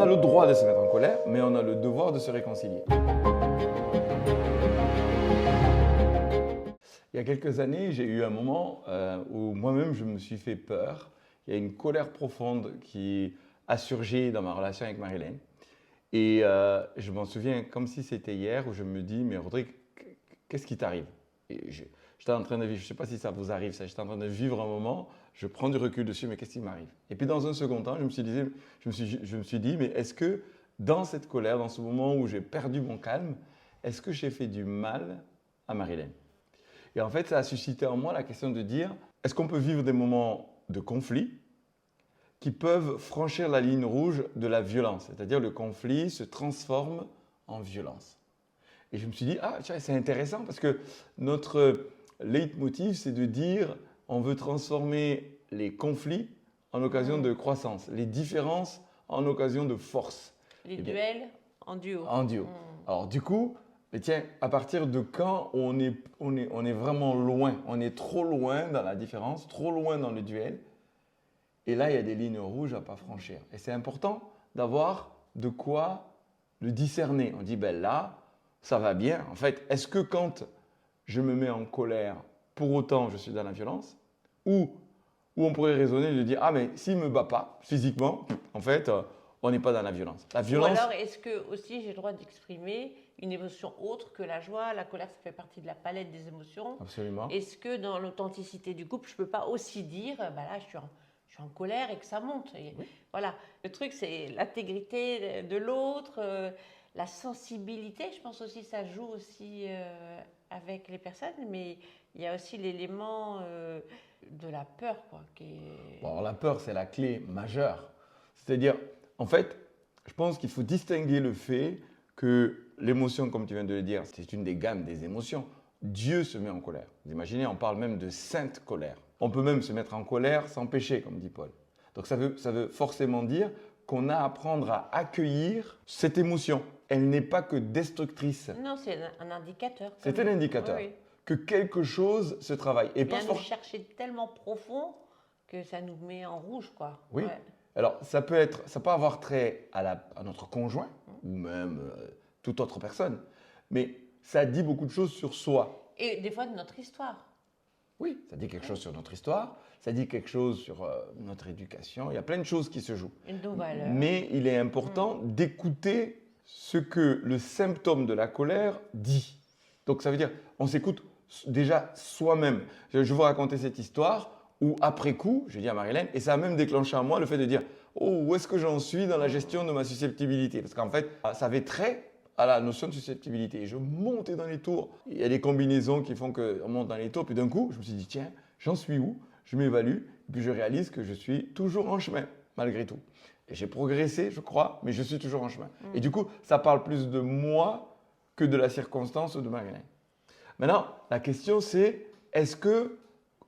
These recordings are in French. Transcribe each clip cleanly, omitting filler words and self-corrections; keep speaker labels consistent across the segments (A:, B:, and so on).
A: a le droit de se mettre en colère, mais on a le devoir de se réconcilier. Il y a quelques années, j'ai eu un moment où moi-même je me suis fait peur. Il y a une colère profonde qui a surgi dans ma relation avec Marilyn. Et je m'en souviens comme si c'était hier où je me dis, mais Rodrigue, qu'est-ce qui t'arrive? Et j'étais en train de vivre, je ne sais pas si ça vous arrive, ça, j'étais en train de vivre un moment, je prends du recul dessus, mais qu'est-ce qui m'arrive? Et puis dans un second temps, je me suis dit, mais est-ce que dans cette colère, dans ce moment où j'ai perdu mon calme, est-ce que j'ai fait du mal à Marilyn? Et en fait, ça a suscité en moi la question de dire, est-ce qu'on peut vivre des moments de conflit qui peuvent franchir la ligne rouge de la violence? C'est-à-dire le conflit se transforme en violence. Et je me suis dit, ah, tiens, c'est intéressant parce que notre leitmotiv, c'est de dire, on veut transformer les conflits en occasion de croissance, les différences en occasion de force.
B: Les duels en duo.
A: En duo. Alors du coup, mais tiens, à partir de quand on est vraiment loin, on est trop loin dans la différence, trop loin dans le duel, et là, il y a des lignes rouges à ne pas franchir. Et c'est important d'avoir de quoi le discerner. On dit, ben là, ça va bien. En fait, est-ce que quand je me mets en colère, pour autant je suis dans la violence? Ou on pourrait raisonner de dire, ah mais s'il ne me bat pas physiquement, en fait, on n'est pas dans la violence. La violence.
B: Ou alors, est-ce que aussi j'ai le droit d'exprimer une émotion autre que la joie? La colère, ça fait partie de la palette des émotions.
A: Absolument.
B: Est-ce que dans l'authenticité du couple, je ne peux pas aussi dire, bah là, je suis en colère et que ça monte? Et
A: oui.
B: Voilà. Le truc, c'est l'intégrité de l'autre, la sensibilité. Je pense aussi ça joue aussi avec les personnes, mais il y a aussi l'élément de la peur, quoi.
A: Bon, alors la peur, c'est la clé majeure. C'est-à-dire, en fait, je pense qu'il faut distinguer le fait que l'émotion, comme tu viens de le dire, c'est une des gammes des émotions. Dieu se met en colère. Vous imaginez, on parle même de sainte colère. On peut même se mettre en colère sans péché, comme dit Paul. Donc ça veut forcément dire qu'on a à apprendre à accueillir cette émotion. Elle n'est pas que destructrice.
B: Non, c'est un indicateur.
A: C'est un indicateur que quelque chose se travaille.
B: Et vient nous chercher tellement profond que ça nous met en rouge, quoi.
A: Oui. Ouais. Alors, ça peut avoir trait à notre conjoint ou même toute autre personne, mais ça dit beaucoup de choses sur soi.
B: Et des fois de notre histoire.
A: Oui, ça dit quelque chose sur notre histoire, ça dit quelque chose sur notre éducation. Il y a plein de choses qui se jouent.
B: Et nos valeurs.
A: Mais il est important d'écouter ce que le symptôme de la colère dit. Donc, ça veut dire, on s'écoute déjà soi-même. Je vais vous raconter cette histoire où, après coup, je dis à Marilyn, et ça a même déclenché en moi le fait de dire, oh, où est-ce que j'en suis dans la gestion de ma susceptibilité? Parce qu'en fait, ça avait trait à la notion de susceptibilité. Et je montais dans les tours. Il y a des combinaisons qui font qu'on monte dans les tours. Puis d'un coup, je me suis dit, tiens, j'en suis où? Je m'évalue. Et puis je réalise que je suis toujours en chemin, malgré tout. Et j'ai progressé, je crois, mais je suis toujours en chemin. Et du coup, ça parle plus de moi que de la circonstance de Marilyn. Maintenant, la question c'est, est-ce que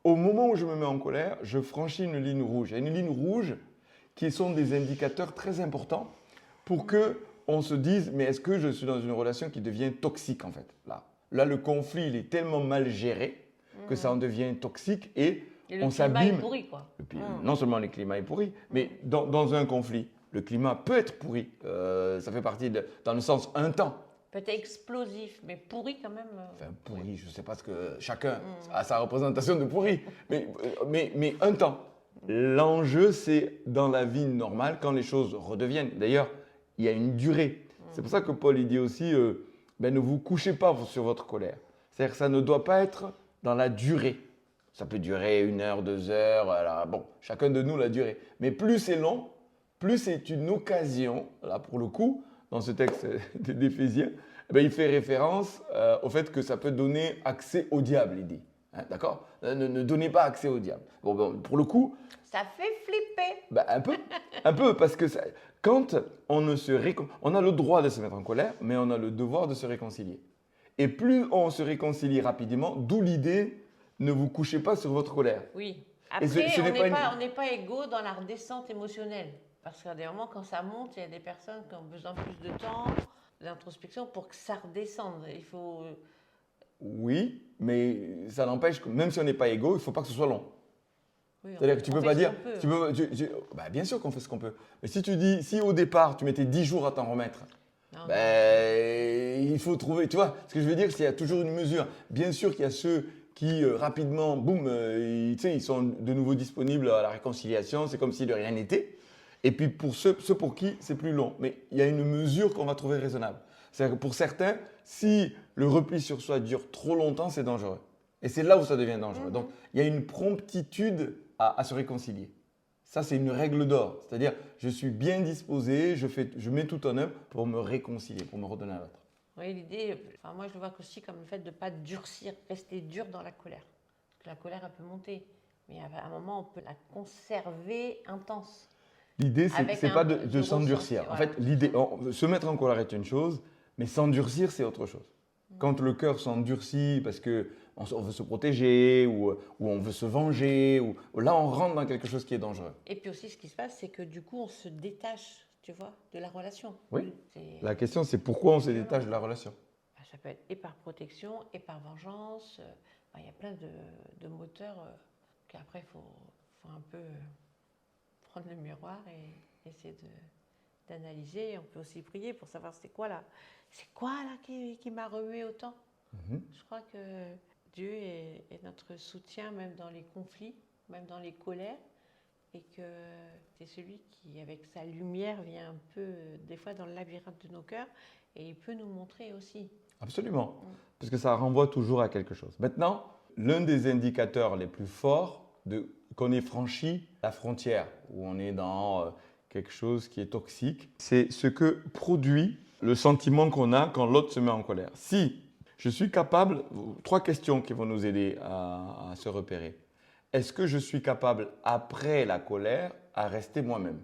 A: au moment où je me mets en colère, je franchis une ligne rouge? Il y a une ligne rouge qui sont des indicateurs très importants pour que on se dise, mais est-ce que je suis dans une relation qui devient toxique en fait? Là, le conflit, il est tellement mal géré que ça en devient toxique et on s'abîme.
B: Le climat est pourri, quoi.
A: Non seulement le climat est pourri, mais dans un conflit, le climat peut être pourri. Ça fait partie dans le sens un temps.
B: Peut-être explosif, mais pourri quand même.
A: Enfin, pourri, je ne sais pas ce que chacun a sa représentation de pourri, mais un temps. L'enjeu, c'est dans la vie normale, quand les choses redeviennent. D'ailleurs, il y a une durée. C'est pour ça que Paul il dit aussi, ne vous couchez pas sur votre colère. C'est-à-dire que ça ne doit pas être dans la durée. Ça peut durer 1 heure, 2 heures, voilà. Bon, chacun de nous la durée. Mais plus c'est long, plus c'est une occasion, là pour le coup, dans ce texte d'Éphésiens, il fait référence au fait que ça peut donner accès au diable, il dit. Hein, d'accord? Ne donnez pas accès au diable. Bon, pour le coup…
B: Ça fait flipper.
A: Un peu, parce que quand on a le droit de se mettre en colère, mais on a le devoir de se réconcilier. Et plus on se réconcilie rapidement, d'où l'idée, ne vous couchez pas sur votre colère.
B: Oui. Après, on n'est pas égaux dans la redescente émotionnelle. Parce qu'à des moments, quand ça monte, il y a des personnes qui ont besoin de plus de temps, d'introspection, pour que ça redescende. Il faut…
A: Oui, mais ça n'empêche que même si on n'est pas égaux, il ne faut pas que ce soit long.
B: Oui,
A: C'est-à-dire que tu
B: on
A: peux
B: fait
A: pas
B: ce
A: dire,
B: qu'on peut.
A: bah, bien sûr qu'on fait ce qu'on peut. Mais si tu dis, si au départ tu mettais 10 jours à t'en remettre,
B: Non,
A: ben, il faut trouver, tu vois, ce que je veux dire, c'est qu'il y a toujours une mesure. Bien sûr qu'il y a ceux qui rapidement, boum, tu sais, ils sont de nouveau disponibles à la réconciliation, c'est comme si de rien n'était. Et puis pour ceux pour qui c'est plus long. Mais il y a une mesure qu'on va trouver raisonnable. C'est-à-dire que pour certains, si le repli sur soi dure trop longtemps, c'est dangereux. Et c'est là où ça devient dangereux. Donc il y a une promptitude à se réconcilier. Ça, c'est une règle d'or. C'est-à-dire, je suis bien disposé, je mets tout en œuvre pour me réconcilier, pour me redonner à l'autre.
B: Oui, l'idée, enfin, moi je le vois aussi comme le fait de ne pas durcir, rester dur dans la colère. Parce que la colère, elle peut monter. Mais à un moment, on peut la conserver intense.
A: L'idée,
B: Avec
A: c'est pas de
B: du
A: s'endurcir.
B: ressenti,
A: En
B: voilà,
A: fait, se mettre en colère est une chose, mais s'endurcir, c'est autre chose. Quand le cœur s'endurcit parce que on veut se protéger ou on veut se venger, ou là, on rentre dans quelque chose qui est dangereux.
B: Et puis aussi, ce qui se passe, c'est que du coup, on se détache, tu vois, de la relation.
A: Oui.
B: C'est-
A: La question, c'est pourquoi on se détache de la relation.
B: Ça peut être et par protection, et par vengeance. Il y a plein de moteurs qu'après, faut un peu prendre le miroir et essayer d'analyser. On peut aussi prier pour savoir c'est quoi là qui m'a remué autant. Je crois que Dieu est notre soutien même dans les conflits, même dans les colères, et que c'est celui qui, avec sa lumière, vient un peu des fois dans le labyrinthe de nos cœurs et il peut nous montrer aussi.
A: Absolument, parce que ça renvoie toujours à quelque chose. Maintenant, l'un des indicateurs les plus forts qu'on ait franchi la frontière, où on est dans quelque chose qui est toxique, c'est ce que produit le sentiment qu'on a quand l'autre se met en colère. Si je suis capable, 3 questions qui vont nous aider à se repérer. Est-ce que je suis capable, après la colère, à rester moi-même?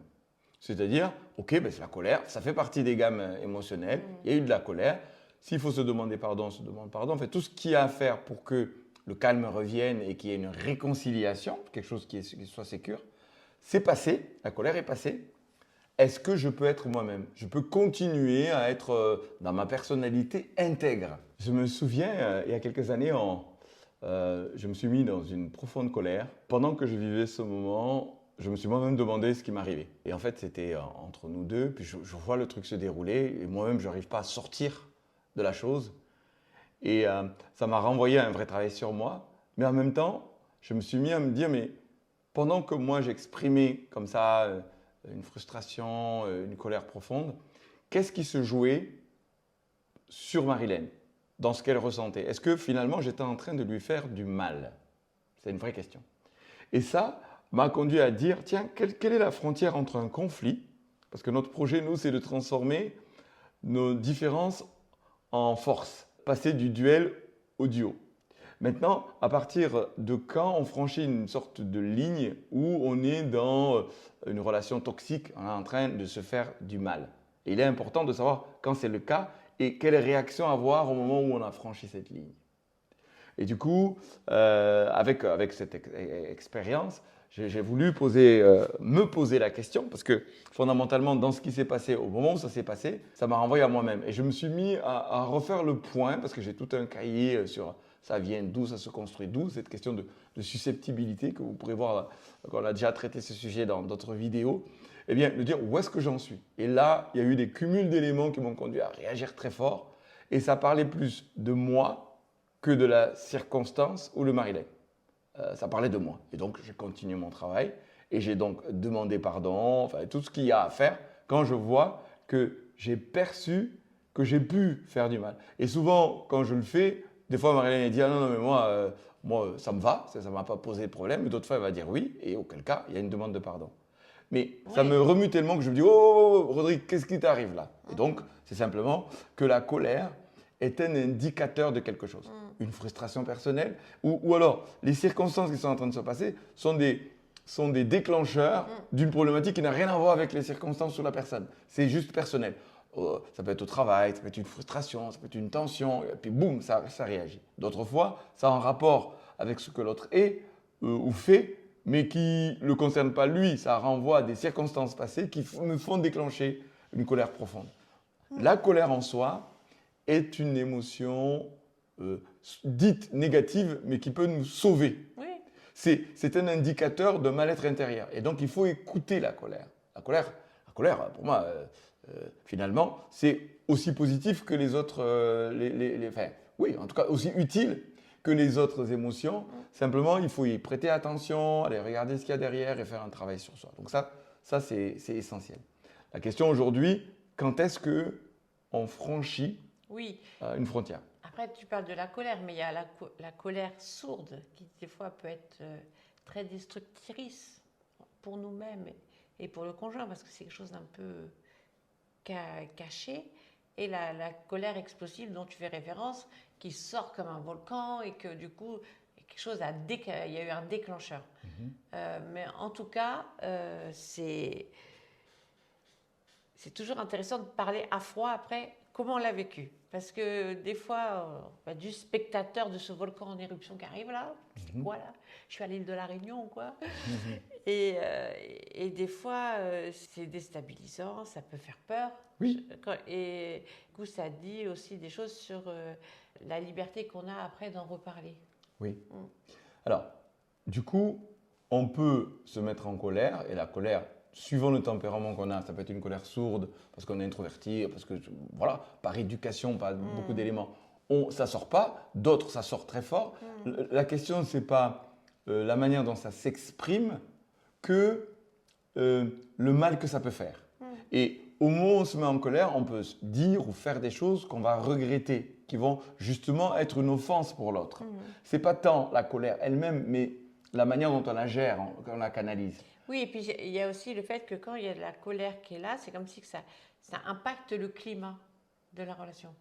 A: C'est-à-dire, ok, ben c'est la colère, ça fait partie des gammes émotionnelles, il y a eu de la colère. S'il faut se demander pardon, on se demande pardon. En fait, tout ce qu'il y a à faire pour que le calme revienne et qu'il y ait une réconciliation, quelque chose qui soit sécure, c'est passé, la colère est passée. Est-ce que je peux être moi-même? Je peux continuer à être dans ma personnalité intègre. Je me souviens, il y a quelques années, je me suis mis dans une profonde colère. Pendant que je vivais ce moment, je me suis moi-même demandé ce qui m'arrivait. Et en fait, c'était entre nous deux, puis je vois le truc se dérouler, et moi-même, je n'arrive pas à sortir de la chose. Et ça m'a renvoyé à un vrai travail sur moi. Mais en même temps, je me suis mis à me dire, mais pendant que moi, j'exprimais comme ça une frustration, une colère profonde, qu'est-ce qui se jouait sur Marilène, dans ce qu'elle ressentait? Est-ce que finalement, j'étais en train de lui faire du mal? C'est une vraie question. Et ça m'a conduit à dire, tiens, quelle est la frontière entre un conflit? Parce que notre projet, nous, c'est de transformer nos différences en force, passer du duel au duo. Maintenant, à partir de quand on franchit une sorte de ligne où on est dans une relation toxique, on est en train de se faire du mal. Et il est important de savoir quand c'est le cas et quelle réaction avoir au moment où on a franchi cette ligne. Et du coup, avec cette expérience, j'ai voulu me poser la question parce que fondamentalement, dans ce qui s'est passé, au moment où ça s'est passé, ça m'a renvoyé à moi-même. Et je me suis mis à refaire le point parce que j'ai tout un cahier sur ça vient d'où, ça se construit d'où, cette question de susceptibilité que vous pourrez voir, qu'on a déjà traité ce sujet dans d'autres vidéos. Eh bien, de dire où est-ce que j'en suis. Et là, il y a eu des cumuls d'éléments qui m'ont conduit à réagir très fort. Et ça parlait plus de moi que de la circonstance ou le Marilène. Ça parlait de moi. Et donc, j'ai continué mon travail et j'ai donc demandé pardon, enfin tout ce qu'il y a à faire quand je vois que j'ai perçu que j'ai pu faire du mal. Et souvent, quand je le fais, des fois Marilène dit « Ah non, non, mais moi ça me va, ça ne m'a pas posé de problème ». D'autres fois, elle va dire oui, et auquel cas, il y a une demande de pardon. Mais ça me remue tellement que je me dis « Oh, Rodrigue, qu'est-ce qui t'arrive là ?» Et donc, c'est simplement que la colère est un indicateur de quelque chose. Une frustration personnelle, ou alors les circonstances qui sont en train de se passer sont des déclencheurs d'une problématique qui n'a rien à voir avec les circonstances ou la personne. C'est juste personnel. Ça peut être au travail, ça peut être une frustration, ça peut être une tension, et puis boum, ça réagit. D'autres fois, ça a un rapport avec ce que l'autre est ou fait, mais qui ne le concerne pas lui. Ça renvoie à des circonstances passées qui me font déclencher une colère profonde. La colère en soi est une émotion dite négative, mais qui peut nous sauver.
B: Oui.
A: C'est un indicateur de mal-être intérieur. Et donc, il faut écouter la colère. La colère pour moi, finalement, c'est aussi positif que les autres, enfin, oui, en tout cas, aussi utile que les autres émotions. Simplement, il faut y prêter attention, aller regarder ce qu'il y a derrière et faire un travail sur soi. Donc ça c'est essentiel. La question aujourd'hui, quand est-ce qu'on franchit
B: Oui.
A: une frontière?
B: Après, tu parles de la colère, mais il y a la colère sourde qui, des fois, peut être très destructrice pour nous-mêmes et pour le conjoint, parce que c'est quelque chose d'un peu caché. Et la colère explosive dont tu fais référence, qui sort comme un volcan et que du coup, quelque chose il y a eu un déclencheur. Mais en tout cas, c'est toujours intéressant de parler à froid après comment on l'a vécu. Parce que des fois, du spectateur de ce volcan en éruption qui arrive là, c'est quoi là? Je suis à l'île de la Réunion ou quoi? Et des fois, c'est déstabilisant, ça peut faire peur.
A: Oui.
B: Et du coup, ça dit aussi des choses sur la liberté qu'on a après d'en reparler.
A: Oui. Alors, du coup, on peut se mettre en colère, et la colère, suivant le tempérament qu'on a, ça peut être une colère sourde, parce qu'on est introverti, parce que, voilà, par éducation, par beaucoup d'éléments, ça ne sort pas, d'autres, ça sort très fort. La question, ce n'est pas la manière dont ça s'exprime, que le mal que ça peut faire. Et au moment où on se met en colère, on peut dire ou faire des choses qu'on va regretter, qui vont justement être une offense pour l'autre. Ce n'est pas tant la colère elle-même, mais la manière dont on la gère, qu'on la canalise.
B: Oui, et puis il y a aussi le fait que quand il y a de la colère qui est là, c'est comme si que ça impacte le climat de la relation.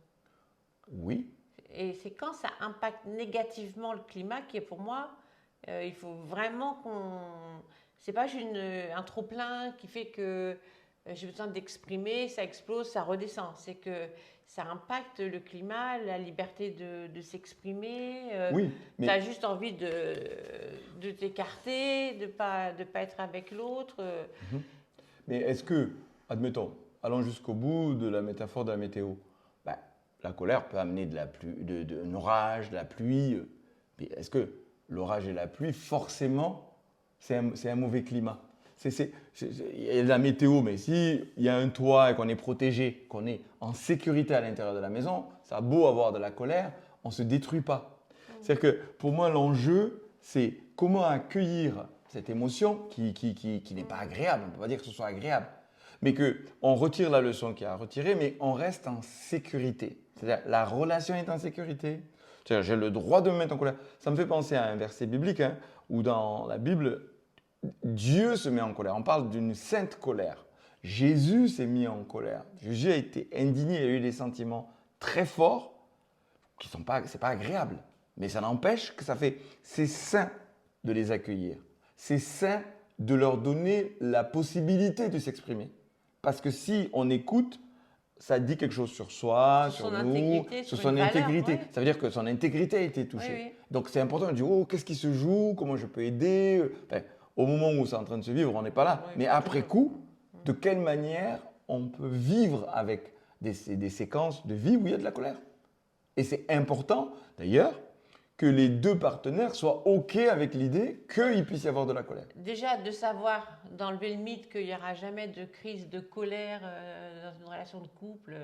A: Oui.
B: Et c'est quand ça impacte négativement le climat qui est pour moi, il faut vraiment qu'on... C'est pas juste un trop-plein qui fait que j'ai besoin d'exprimer, ça explose, ça redescend. C'est que ça impacte le climat, la liberté de s'exprimer.
A: Oui, mais...
B: Tu as juste envie de t'écarter, de pas être avec l'autre.
A: Mais est-ce que, admettons, allons jusqu'au bout de la métaphore de la météo, la colère peut amener un orage, de la pluie. Mais est-ce que l'orage et la pluie, forcément, c'est un mauvais climat? Il y a de la météo, mais s'il y a un toit et qu'on est protégé, qu'on est en sécurité à l'intérieur de la maison, ça a beau avoir de la colère, on ne se détruit pas. C'est-à-dire que pour moi, l'enjeu, c'est comment accueillir cette émotion qui n'est pas agréable. On ne peut pas dire que ce soit agréable, mais qu'on retire la leçon qu'il y a à retirer, mais on reste en sécurité. C'est-à-dire la relation est en sécurité. C'est-à-dire j'ai le droit de me mettre en colère. Ça me fait penser à un verset biblique où dans la Bible, Dieu se met en colère. On parle d'une sainte colère. Jésus s'est mis en colère. Jésus a été indigné, il a eu des sentiments très forts qui sont pas, c'est pas agréable. Mais ça n'empêche que c'est sain de les accueillir. C'est sain de leur donner la possibilité de s'exprimer. Parce que si on écoute, ça dit quelque chose sur soi, sur nous, sur son intégrité. Ouais. Ça veut dire que son intégrité a été touchée. Oui, oui. Donc c'est important de dire, oh, qu'est-ce qui se joue, comment je peux aider. Enfin, au moment où c'est en train de se vivre, on n'est pas là. Oui, mais après coup, de quelle manière on peut vivre avec des séquences de vie où il y a de la colère. Et c'est important, d'ailleurs, que les deux partenaires soient OK avec l'idée qu'il puisse y avoir de la colère.
B: Déjà, de savoir, d'enlever le mythe qu'il n'y aura jamais de crise de colère dans une relation de couple,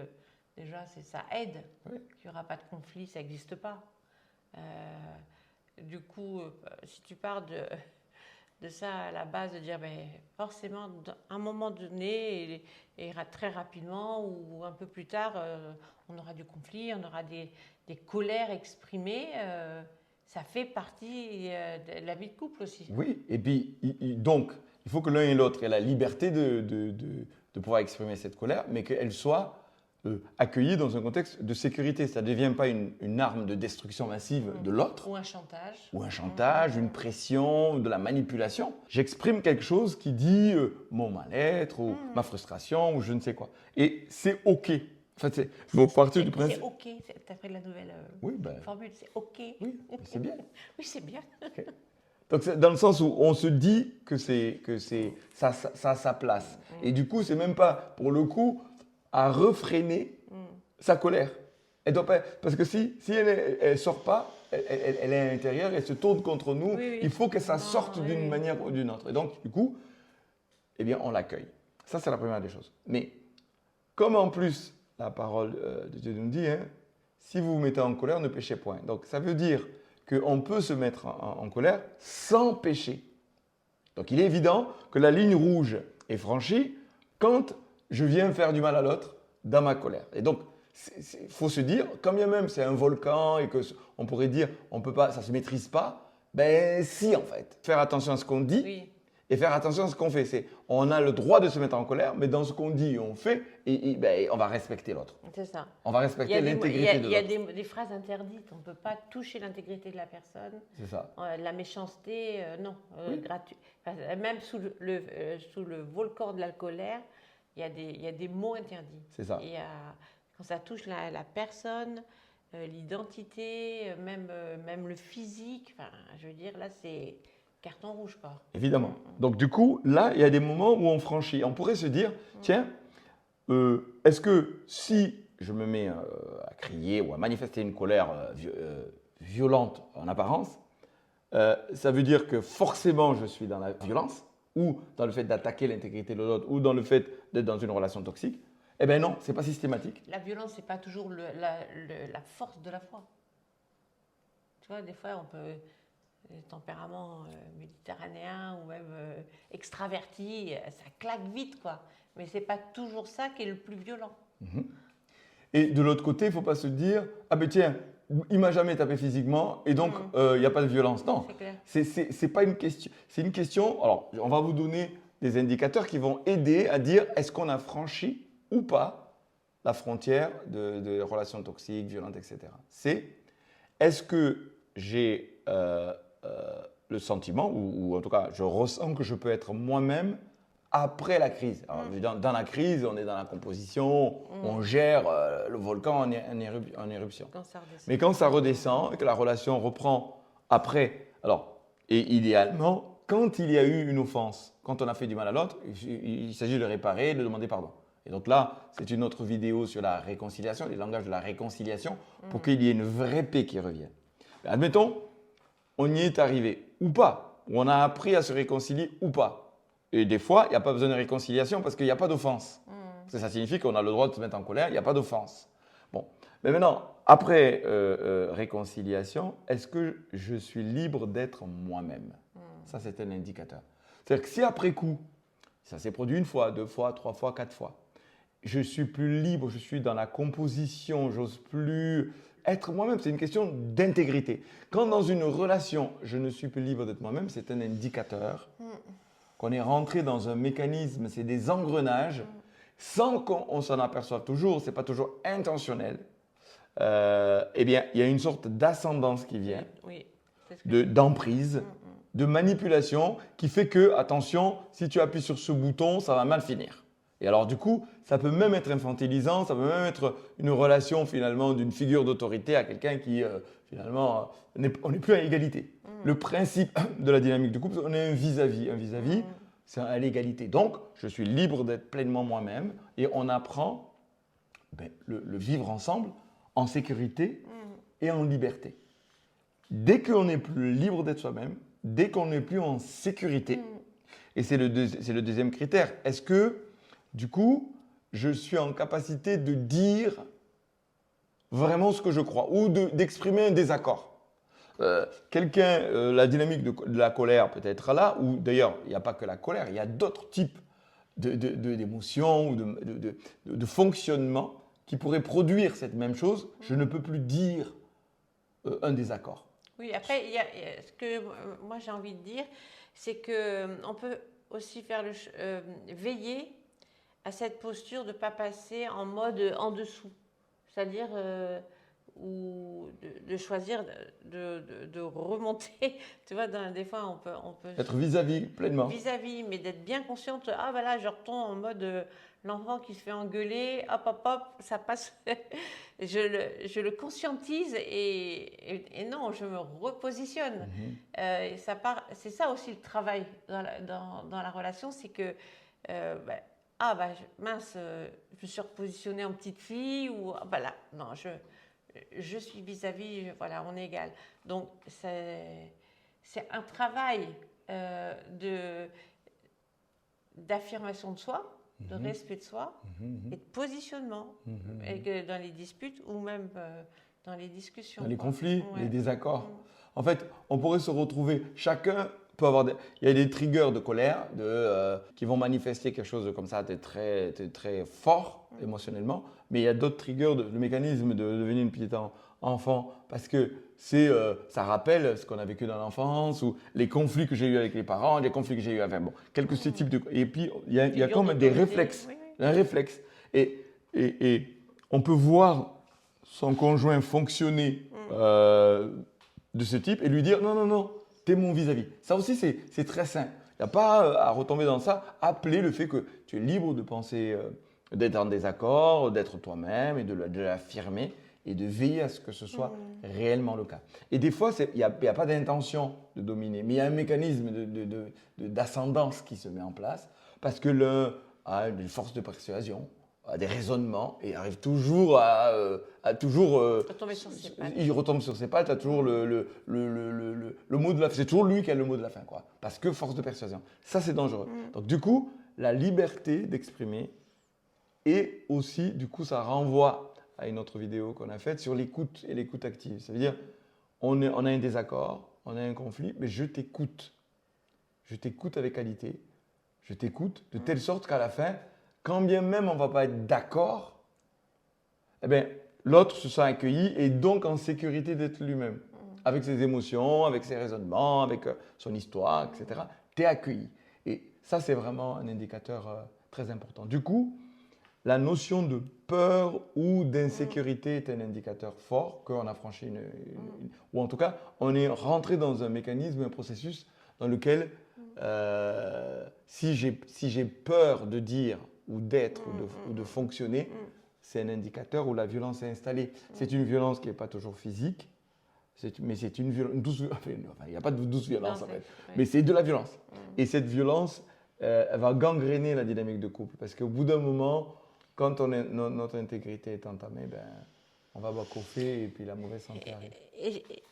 B: déjà, ça aide. Oui. Qu'il n'y aura pas de conflit, ça n'existe pas. Du coup, si tu pars de ça à la base, de dire forcément, à un moment donné, et très rapidement, ou un peu plus tard, on aura du conflit, on aura des colères exprimées. Ça fait partie de la vie de couple aussi.
A: Oui, et puis donc, il faut que l'un et l'autre aient la liberté de pouvoir exprimer cette colère, mais qu'elle soit accueillie dans un contexte de sécurité. Ça ne devient pas une arme de destruction massive de l'autre.
B: Ou un chantage.
A: Ou un chantage, une pression, de la manipulation. J'exprime quelque chose qui dit mon mal-être, ou ma frustration, ou je ne sais quoi. Et c'est OK. En fait, il faut partir du principe.
B: C'est OK, tu as pris la nouvelle formule, c'est OK.
A: Oui, c'est bien.
B: Oui, c'est bien.
A: Okay. Donc, c'est dans le sens où on se dit que ça a sa place. Et du coup, c'est même pas, pour le coup, à refréner sa colère. Elle doit pas, parce que si elle ne sort pas, elle est à l'intérieur, elle se tourne contre nous.
B: Oui, oui.
A: Il faut que ça
B: Non,
A: sorte
B: oui,
A: d'une
B: oui.
A: manière ou d'une autre. Et donc, du coup, eh bien, on l'accueille. Ça, c'est la première des choses. Mais comme en plus, la parole de Dieu nous dit, hein, si vous vous mettez en colère, ne péchez point. Donc, ça veut dire qu'on peut se mettre en colère sans pécher. Donc, il est évident que la ligne rouge est franchie quand je viens faire du mal à l'autre dans ma colère. Et donc, il faut se dire, quand bien même c'est un volcan et qu'on pourrait dire, on peut pas, ça ne se maîtrise pas, ben si en fait. Faire attention à ce qu'on dit.
B: Oui.
A: Et faire attention à ce qu'on fait. On a le droit de se mettre en colère, mais dans ce qu'on dit et on fait, ben, on va respecter l'autre.
B: C'est ça.
A: On va respecter l'intégrité de
B: Il y a
A: l'autre.
B: des phrases interdites. On ne peut pas toucher l'intégrité de la personne.
A: C'est ça.
B: La méchanceté, non.
A: Oui.
B: Gratuit. Enfin, même sous le volcan de la colère, il y a des mots interdits.
A: C'est ça.
B: Quand ça touche la personne, l'identité, même le physique, enfin, je veux dire, là, c'est carton rouge, quoi.
A: Évidemment. Donc du coup, là, il y a des moments où on franchit. On pourrait se dire, tiens, est-ce que si je me mets à crier ou à manifester une colère violente en apparence, ça veut dire que forcément je suis dans la violence ou dans le fait d'attaquer l'intégrité de l'autre ou dans le fait d'être dans une relation toxique? Eh bien non, ce n'est pas systématique.
B: La violence, ce n'est pas toujours la force de la foi. Tu vois, des fois, on peut... Les tempéraments méditerranéens ou même extravertis, ça claque vite, quoi. Mais c'est pas toujours ça qui est le plus violent.
A: Et de l'autre côté, il ne faut pas se dire, ah ben tiens, il m'a jamais tapé physiquement et donc il n'y a pas de violence. Non, c'est pas une question. C'est une question. Alors, on va vous donner des indicateurs qui vont aider à dire est-ce qu'on a franchi ou pas la frontière de relations toxiques, violentes, etc. C'est est-ce que j'ai le sentiment, ou en tout cas je ressens que je peux être moi-même après la crise. Alors, dans la crise, on est dans la composition, on gère le volcan en éruption. Mais quand ça redescend et que la relation reprend après, alors, et idéalement, quand il y a eu une offense, quand on a fait du mal à l'autre, il s'agit de réparer, de demander pardon. Et donc là, c'est une autre vidéo sur la réconciliation, les langages de la réconciliation, pour qu'il y ait une vraie paix qui revienne. Mais admettons, on y est arrivé ou pas, ou on a appris à se réconcilier ou pas. Et des fois, il n'y a pas besoin de réconciliation parce qu'il n'y a pas d'offense. Parce que ça signifie qu'on a le droit de se mettre en colère, il n'y a pas d'offense. Bon, mais maintenant, après réconciliation, est-ce que je suis libre d'être moi-même? Ça, c'est un indicateur. C'est-à-dire que si après coup, ça s'est produit une fois, deux fois, trois fois, quatre fois, je suis plus libre, je suis dans la composition, j'ose plus être moi-même. C'est une question d'intégrité. Quand dans une relation, je ne suis plus libre d'être moi-même, c'est un indicateur qu'on est rentré dans un mécanisme, c'est des engrenages, sans qu'on s'en aperçoive toujours, ce n'est pas toujours intentionnel. Eh bien, il y a une sorte d'ascendance qui vient, d'emprise, de manipulation, qui fait que, attention, si tu appuies sur ce bouton, ça va mal finir. Et alors du coup, ça peut même être infantilisant, ça peut même être une relation finalement d'une figure d'autorité à quelqu'un qui finalement, on n'est plus à égalité. Le principe de la dynamique du couple, on est un vis-à-vis. Un vis-à-vis, c'est à l'égalité. Donc, je suis libre d'être pleinement moi-même et on apprend le vivre ensemble en sécurité et en liberté. Dès qu'on n'est plus libre d'être soi-même, dès qu'on n'est plus en sécurité, et c'est le deuxième critère, est-ce que du coup, je suis en capacité de dire vraiment ce que je crois ou d'exprimer un désaccord. La dynamique de la colère peut être là, ou d'ailleurs, il n'y a pas que la colère, il y a d'autres types d'émotions ou de fonctionnement qui pourraient produire cette même chose. Je ne peux plus dire un désaccord.
B: Oui, après, ce que moi j'ai envie de dire, c'est qu'on peut aussi veiller à cette posture de ne pas passer en mode en dessous. C'est-à-dire ou de choisir de remonter. Tu vois, des fois, on peut
A: être vis-à-vis pleinement.
B: Vis-à-vis, mais d'être bien consciente. Ah, voilà, je retombe en mode l'enfant qui se fait engueuler. Hop, hop, hop, ça passe. je le conscientise et non, je me repositionne. Et c'est ça aussi le travail dans la relation, c'est que mince, je me suis repositionnée en petite fille ou voilà, non, je suis vis-à-vis, voilà, on est égal. Donc, c'est un travail d'affirmation de soi, de respect de soi et de positionnement et que dans les disputes ou même dans les discussions.
A: Dans les
B: quoi.
A: conflits,
B: Ouais.
A: les désaccords. En fait, on pourrait se retrouver, chacun peut avoir il y a des triggers de colère qui vont manifester quelque chose comme ça de très fort émotionnellement, mais il y a d'autres triggers, le mécanisme de devenir une petite enfant, parce que ça rappelle ce qu'on a vécu dans l'enfance ou les conflits que j'ai eu avec les parents, les conflits que j'ai eu avec, bon, quelques ce type de... Et puis, il y a comme des réflexes, un réflexe. Et on peut voir son conjoint fonctionner de ce type et lui dire non, non, non, t'es mon vis-à-vis. Ça aussi, c'est très sain. Il n'y a pas à retomber dans ça. Appeler le fait que tu es libre de penser, d'être en désaccord, d'être toi-même et de l'affirmer et de veiller à ce que ce soit réellement le cas. Et des fois, il n'y a pas d'intention de dominer, mais il y a un mécanisme d'ascendance qui se met en place parce que l'un a une force de persuasion, a des raisonnements et arrive toujours
B: retomber sur ses pattes.
A: Il retombe sur ses pattes, a toujours le mot de la fin. C'est toujours lui qui a le mot de la fin, quoi. Parce que force de persuasion. Ça, c'est dangereux. Donc, du coup, la liberté d'exprimer et aussi, du coup, ça renvoie à une autre vidéo qu'on a faite sur l'écoute et l'écoute active. Ça veut dire, on a un désaccord, on a un conflit, mais je t'écoute. Je t'écoute avec qualité. Je t'écoute de telle sorte qu'à la fin, quand bien même on ne va pas être d'accord, eh bien, l'autre se sent accueilli et donc en sécurité d'être lui-même. Avec ses émotions, avec ses raisonnements, avec son histoire, etc. Tu es accueilli. Et ça, c'est vraiment un indicateur très important. Du coup, la notion de peur ou d'insécurité est un indicateur fort qu'on a franchi ou en tout cas, on est rentré dans un mécanisme, un processus dans lequel si j'ai peur de dire ou d'être ou de fonctionner, c'est un indicateur où la violence est installée. C'est une violence qui n'est pas toujours physique, mais c'est une douce violence. Enfin, il n'y a pas de douce violence en fait, mais c'est de la violence. Et cette violence, elle va gangréner la dynamique de couple parce qu'au bout d'un moment, quand notre intégrité est entamée, ben, on va bakoffer et puis la mauvaise santé arrive.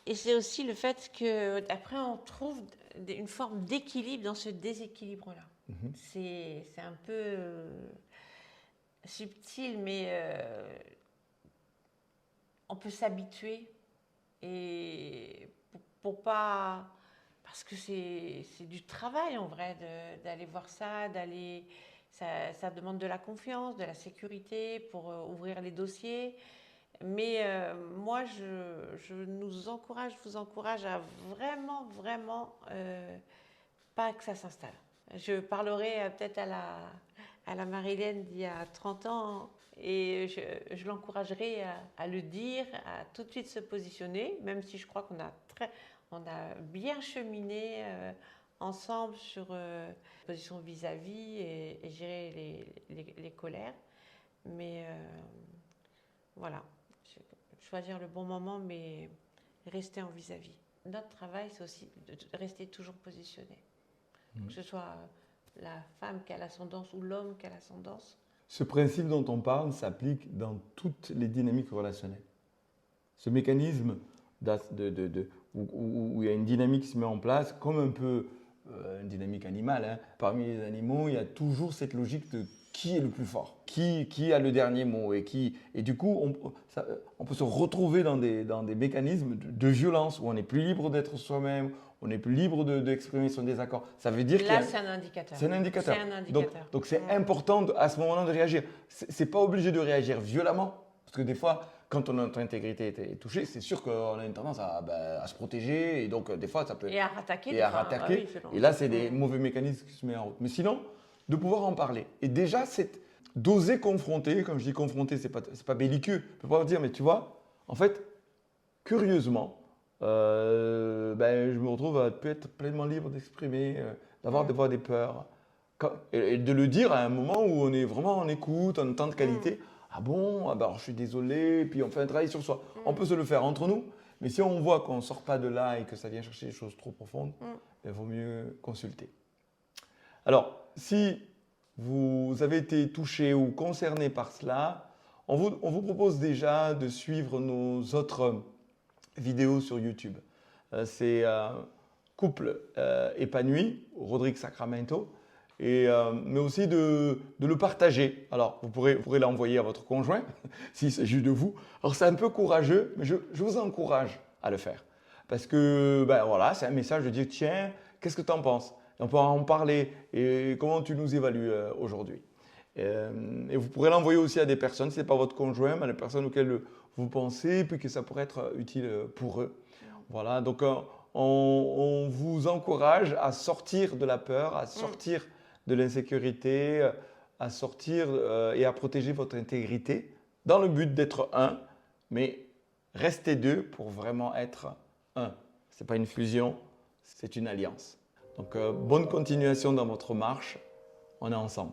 B: Et c'est aussi le fait qu'après, on trouve une forme d'équilibre dans ce déséquilibre-là. C'est un peu subtil, mais on peut s'habituer et pour pas... Parce que c'est du travail en vrai d'aller voir ça, ça demande de la confiance, de la sécurité pour ouvrir les dossiers. Mais moi, je vous encourage à vraiment pas que ça s'installe. Je parlerai peut-être à la Marilène d'il y a 30 ans et je l'encouragerai à le dire, à tout de suite se positionner, même si je crois qu'on a bien cheminé ensemble sur position vis-à-vis et gérer les colères. Mais voilà, choisir le bon moment, mais rester en vis-à-vis. Notre travail, c'est aussi de rester toujours positionné. Que ce soit la femme qui a l'ascendance ou l'homme qui a l'ascendance.
A: Ce principe dont on parle s'applique dans toutes les dynamiques relationnelles. Ce mécanisme où il y a une dynamique qui se met en place, comme un peu une dynamique animale. Hein. Parmi les animaux, il y a toujours cette logique de qui est le plus fort, qui a le dernier mot. Et du coup, on peut se retrouver dans des mécanismes de violence où on n'est plus libre d'être soi-même, on n'est plus libre d'exprimer son désaccord. Ça veut dire
B: là, c'est un indicateur.
A: C'est un indicateur.
B: C'est un indicateur.
A: Donc c'est important à ce moment-là de réagir. C'est pas obligé de réagir violemment, parce que des fois, quand notre intégrité est touchée, c'est sûr qu'on a une tendance à se protéger et donc des fois ça peut...
B: Et à rattaquer.
A: Et là, c'est des mauvais mécanismes qui se mettent en route. Mais sinon, de pouvoir en parler. Et déjà, c'est d'oser confronter. Comme je dis confronter, c'est pas belliqueux. On peut pas dire, mais tu vois, en fait, curieusement, je me retrouve à être pleinement libre d'exprimer, d'avoir des peurs. Et de le dire à un moment où on est vraiment en écoute, en temps de qualité. Ah bon, alors je suis désolé, et puis on fait un travail sur soi. On peut se le faire entre nous, mais si on voit qu'on ne sort pas de là et que ça vient chercher des choses trop profondes, il vaut mieux consulter. Alors, si vous avez été touché ou concerné par cela, on vous propose déjà de suivre nos autres vidéos sur YouTube. C'est Couple épanoui, Rodrigue Sacramento, mais aussi de le partager. Alors, vous pourrez l'envoyer à votre conjoint s'il s'agit de vous. Alors, c'est un peu courageux, mais je vous encourage à le faire. Parce que ben, voilà, c'est un message de dire tiens, qu'est-ce que tu en penses? Et on peut en parler. Et comment tu nous évalues aujourd'hui? Et vous pourrez l'envoyer aussi à des personnes, si ce n'est pas votre conjoint, mais à des personnes auxquelles vous pensez, puis que ça pourrait être utile pour eux. Voilà, donc on vous encourage à sortir de la peur, à sortir de l'insécurité, à sortir et à protéger votre intégrité dans le but d'être un, mais restez deux pour vraiment être un. Ce n'est pas une fusion, c'est une alliance. Donc bonne continuation dans votre marche, on est ensemble.